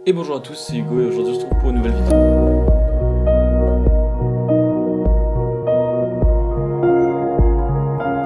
Et bonjour à tous, c'est Hugo et aujourd'hui on se retrouve pour une nouvelle vidéo.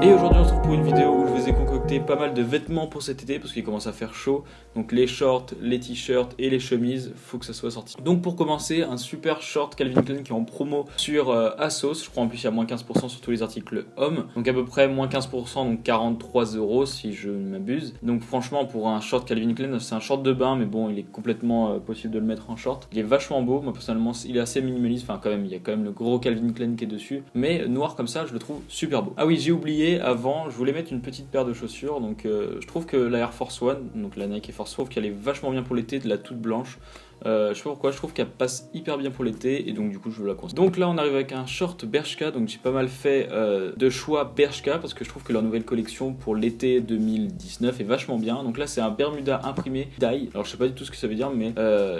Et aujourd'hui on se retrouve pour une vidéo où je vous ai concocté pas mal de vêtements pour cet été parce qu'il commence à faire chaud. Donc les shorts, les t-shirts et les chemises, faut que ça soit sorti. Donc pour commencer, un super short Calvin Klein qui est en promo sur ASOS. Je crois en plus il y a moins 15% sur tous les articles hommes. Donc à peu près moins 15%, donc 43 € si je ne m'abuse. Donc franchement pour un short Calvin Klein, c'est un short de bain mais bon il est complètement possible de le mettre en short. Il est vachement beau, moi personnellement il est assez minimaliste, enfin quand même il y a quand même le gros Calvin Klein qui est dessus. Mais noir comme ça je le trouve super beau. Ah oui j'ai oublié avant, je voulais mettre une petite paire de chaussures, donc je trouve que la Air Force One, donc la Nike Air Force, je trouve qu'elle est vachement bien pour l'été, de la toute blanche. Je sais pas pourquoi, je trouve qu'elle passe hyper bien pour l'été et donc du coup je la conseille. Donc là on arrive avec un short Bershka, donc j'ai pas mal fait de choix Bershka parce que je trouve que leur nouvelle collection pour l'été 2019 est vachement bien. Donc là c'est un Bermuda imprimé dye, alors je sais pas du tout ce que ça veut dire mais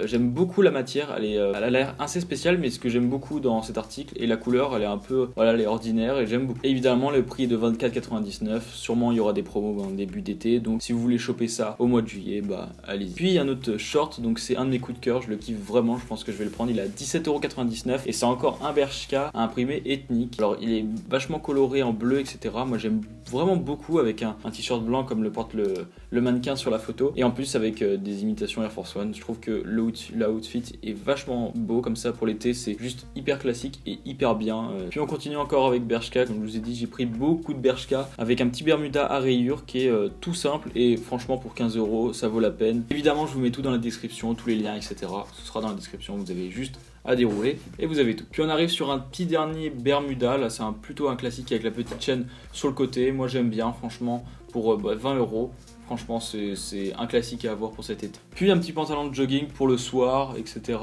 j'aime beaucoup la matière, elle a l'air assez spéciale, mais ce que j'aime beaucoup dans cet article et la couleur elle est un peu, voilà, elle est ordinaire et j'aime beaucoup. Et évidemment le prix est de 24,99€, sûrement il y aura des promos en début d'été, donc si vous voulez choper ça au mois de juillet, bah allez-y. Puis un autre short, donc c'est un de mes coups de cœur, je le kiffe vraiment, je pense que je vais le prendre, il est à 17,99€ et c'est encore un Bershka imprimé ethnique. Alors il est vachement coloré en bleu etc, moi j'aime vraiment beaucoup avec un t-shirt blanc comme le porte le mannequin sur la photo et en plus avec des imitations Air Force One. Je trouve que l'outfit est vachement beau comme ça pour l'été, c'est juste hyper classique et hyper bien. Puis on continue encore avec Bershka, comme je vous ai dit j'ai pris beaucoup de Bershka avec un petit Bermuda à rayures qui est tout simple et franchement pour 15€ ça vaut la peine. Évidemment je vous mets tout dans la description, tous les liens etc, ce sera dans la description, vous avez juste à dérouler et vous avez tout. Puis on arrive sur un petit dernier Bermuda, là c'est plutôt un classique avec la petite chaîne sur le côté, moi j'aime bien franchement pour 20€. Franchement c'est un classique à avoir pour cet été. Puis un petit pantalon de jogging pour le soir etc.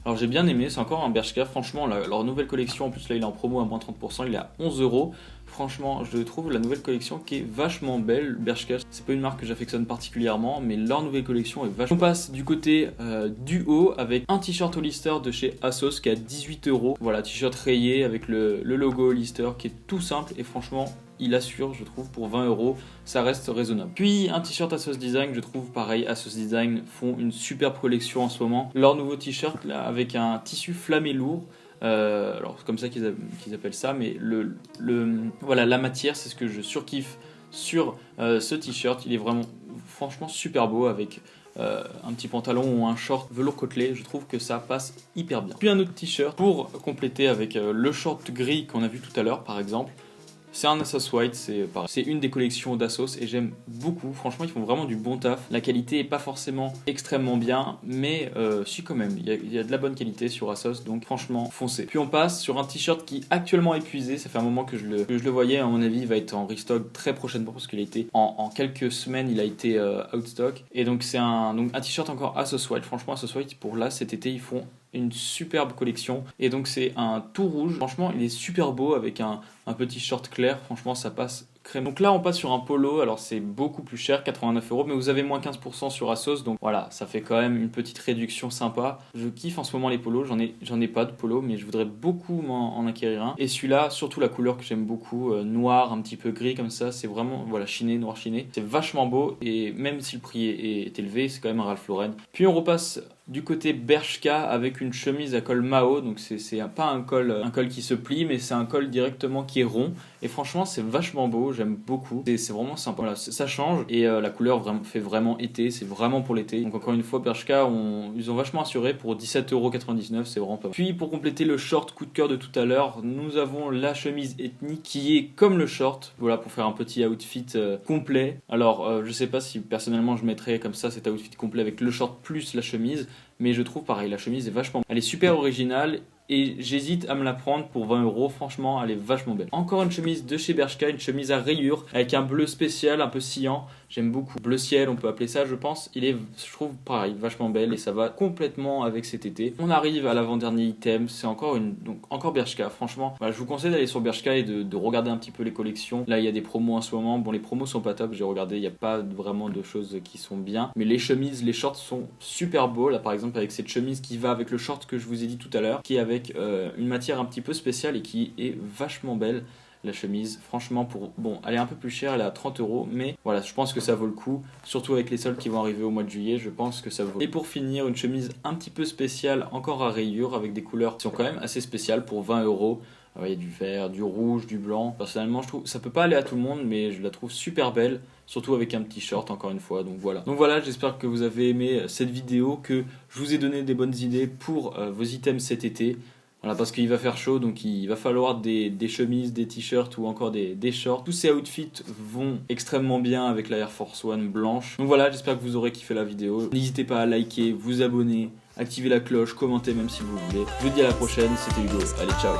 Alors j'ai bien aimé, c'est encore un Bershka, franchement leur nouvelle collection, en plus là il est en promo à moins 30%, il est à 11€. Franchement je trouve la nouvelle collection qui est vachement belle. Bershka c'est pas une marque que j'affectionne particulièrement, mais leur nouvelle collection est vachement... On passe du côté du haut avec un t-shirt Hollister de chez ASOS qui est à 18€. Voilà, t-shirt rayé avec le logo Hollister qui est tout simple et franchement il assure, je trouve, pour 20€, ça reste raisonnable. Puis un t-shirt ASOS Design, je trouve pareil, ASOS Design font une superbe collection en ce moment. Leur nouveau t-shirt là avec un tissu flammé lourd. Alors c'est comme ça qu'ils appellent ça, mais voilà, la matière c'est ce que je surkiffe sur ce t-shirt. Il est vraiment franchement super beau avec un petit pantalon ou un short velours côtelé, je trouve que ça passe hyper bien. Puis un autre t-shirt pour compléter avec le short gris qu'on a vu tout à l'heure par exemple. C'est un ASOS White, c'est une des collections d'ASOS et j'aime beaucoup. Franchement, ils font vraiment du bon taf. La qualité est pas forcément extrêmement bien, mais si quand même, il y a de la bonne qualité sur ASOS, donc franchement, foncez. Puis on passe sur un t-shirt qui est actuellement épuisé. Ça fait un moment que je le voyais. À mon avis, il va être en restock très prochainement parce qu'il a été en quelques semaines, il a été out stock. Et donc c'est un t-shirt encore ASOS White. Franchement, ASOS White pour là cet été, ils font une superbe collection et donc c'est un tout rouge, franchement il est super beau avec un petit short clair, franchement ça passe crème. Donc là on passe sur un polo, alors c'est beaucoup plus cher, 89€, mais vous avez moins 15% sur ASOS, donc voilà, ça fait quand même une petite réduction sympa. Je kiffe en ce moment les polos, j'en ai pas de polo, mais je voudrais beaucoup en acquérir un. Et celui-là, surtout la couleur que j'aime beaucoup, noir, un petit peu gris comme ça, c'est vraiment, voilà, chiné, noir chiné, c'est vachement beau et même si le prix est élevé, c'est quand même un Ralph Lauren. Puis on repasse du côté Bershka avec une chemise à col Mao, donc c'est pas un col qui se plie, mais c'est un col directement qui est rond et franchement c'est vachement beau, j'aime beaucoup, c'est vraiment sympa, voilà, ça change et la couleur fait vraiment été, c'est vraiment pour l'été. Donc encore une fois Bershka ils ont vachement assuré pour 17,99€, c'est vraiment pas mal. Puis pour compléter le short coup de cœur de tout à l'heure, nous avons la chemise ethnique qui est comme le short, voilà, pour faire un petit outfit complet. Alors je sais pas si personnellement je mettrais comme ça cet outfit complet avec le short plus la chemise, mais je trouve pareil, la chemise est vachement... Elle est super originale et j'hésite à me la prendre pour 20€, franchement elle est vachement belle. Encore une chemise de chez Bershka, une chemise à rayures avec un bleu spécial, un peu cyan, j'aime beaucoup. Bleu ciel on peut appeler ça je pense, je trouve pareil, vachement belle et ça va complètement avec cet été. On arrive à l'avant-dernier item, c'est encore Bershka, franchement. Voilà, je vous conseille d'aller sur Bershka et de regarder un petit peu les collections. Là il y a des promos en ce moment, bon les promos sont pas top, j'ai regardé, il n'y a pas vraiment de choses qui sont bien, mais les chemises, les shorts sont super beaux. Là par exemple avec cette chemise qui va avec le short que je vous ai dit tout à l'heure, qui est avec une matière un petit peu spéciale et qui est vachement belle. la chemise. Franchement, bon, elle est un peu plus chère, elle est à 30 €, mais voilà, je pense que ça vaut le coup. Surtout avec les soldes qui vont arriver au mois de juillet, je pense que ça vaut. Et pour finir, une chemise un petit peu spéciale, encore à rayures, avec des couleurs qui sont quand même assez spéciales pour 20 €. Il y a du vert, du rouge, du blanc. Personnellement, je trouve ça peut pas aller à tout le monde, mais je la trouve super belle, surtout avec un petit short encore une fois. Donc voilà, j'espère que vous avez aimé cette vidéo, que je vous ai donné des bonnes idées pour vos items cet été. Voilà, parce qu'il va faire chaud, donc il va falloir des chemises, des t-shirts ou encore des shorts. Tous ces outfits vont extrêmement bien avec la Air Force One blanche. Donc voilà, j'espère que vous aurez kiffé la vidéo. N'hésitez pas à liker, vous abonner, activer la cloche, commenter même si vous voulez. Je vous dis à la prochaine, c'était Hugo. Allez, ciao.